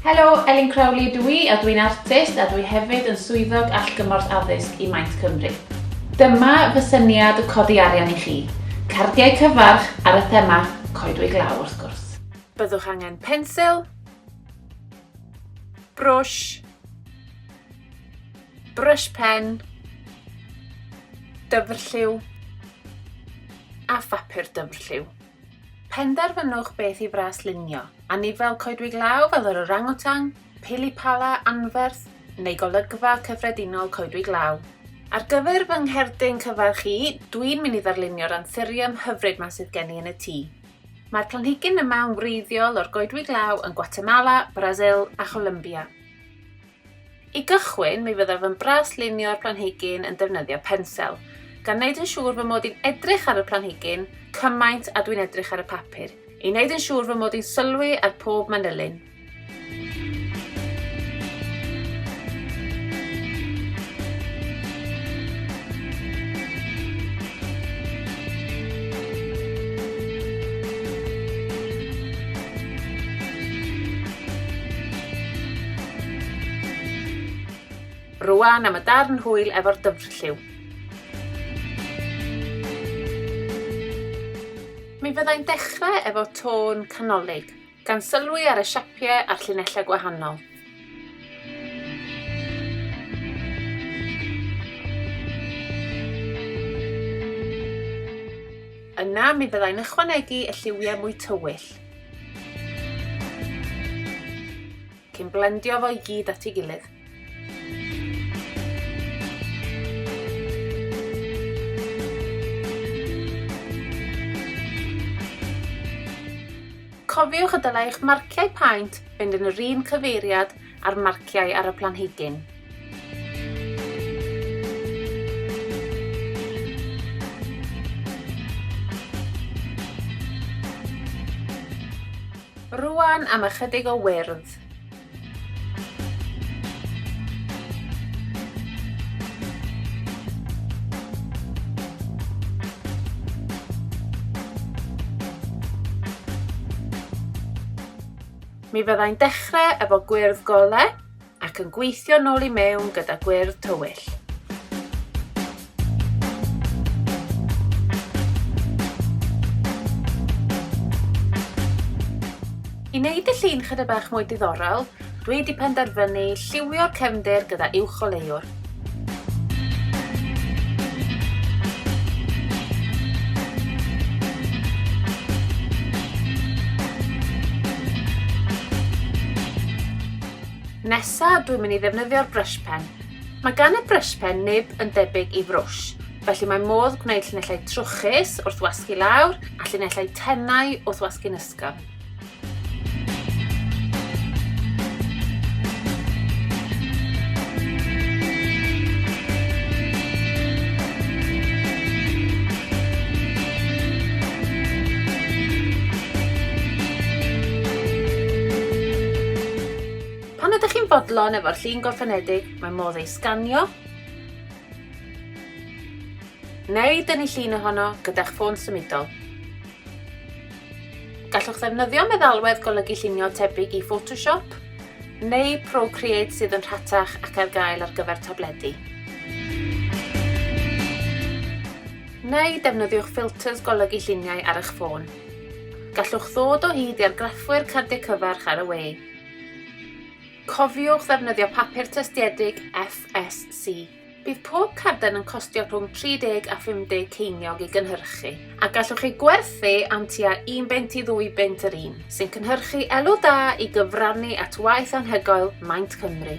Helo, Elin dwi, a dwi'n artist a dwi hefyd yn swyddog allgymorth addysg i Maint Cymru. Dyma fy syniad o codi arian i chi. Cardiau cyfarch ar y thema coedwig law wrth gwrs. Byddwch angen pensil, brwsh, brush pen, dyfrlliw a phapur dyfrlliw. Penderfynwch beth i fraslunio, a ni fel coedwig law fel yr orangwtang, pilipala anferth neu golygfa cyffredinol coedwig law. Ar gyfer fy ngherdyn cyfarch i, dwi'n mynd i ddarlunio'r anthurium hyfryd ma sydd gen i yn y tŷ. Mae'r planhigyn yma'n wreiddiol o'r goedwig law yn Guatemala, Brasil a Colombia. I gychwyn, mi fyddaf yn braslunio'r planhigyn yn defnyddio pensel, gan wneud yn siŵr fy mod i'n edrych ar y planhigyn cymaint a dwi'n edrych ar y papur, i wneud yn siŵr fy mod i'n sylwi ar pob manylun. Rwan am y darn hwyl efo'r dyfrlliw. Mi fyddai'n dechrau efo tôn canolig, gan sylwi ar y siapiau a'r llinellau gwahanol. Yna mi fyddai'n ychwanegu y lliwiau mwy tywyll, cyn blendio fo i gyd at ei gilydd. Cofiwch y dylai eich marciau paent fynd yn yr un cyfeiriad a'r marciau ar y planhigyn. Rwan am ychydig o wyrdd. Mi fyddai'n dechrau efo gwyrdd golau ac yn gweithio nôl i mewn gyda gwyrdd tywyll. I wneud y llun chydig bach mwy diddorol, dwi wedi penderfynu lliwio'r cefndir gyda uwch o leiwr. Nesa, dwi'n mynd i ddefnyddio'r brush pen. Mae gan y brush pen nib yn debyg i frwsh, felly mae modd gwneud llinellau trwchus wrth wasgu lawr a llinellau tenau wrth wasgu'n ysgafn. Pan ydych chi'n fodlon efo'r llun gorffenedig, mae modd ei sganio, neu dynnu llun ohono gyda'ch ffôn symudol. Gallwch ddefnyddio meddalwedd golygu llunio tebyg i Photoshop, neu Procreate sydd yn rhatach ac ar gael ar gyfer tabledu. Neu defnyddiwch ffilters golygu lluniau ar eich ffôn. Gallwch ddod o hyd i'r graffwyr cardiau cyfarch ar y we. Cofiwch ddefnyddio papur tystiedig FSC. Bydd pob carden yn costio rhwng 30 a 50 ceiniog i gynhyrchu, a gallwch chi gwerthu am tua 1 bunt i 2 bunt yr un, sy'n cynhyrchu elw da i gyfrannu at waith anhygoel Maint Cymru.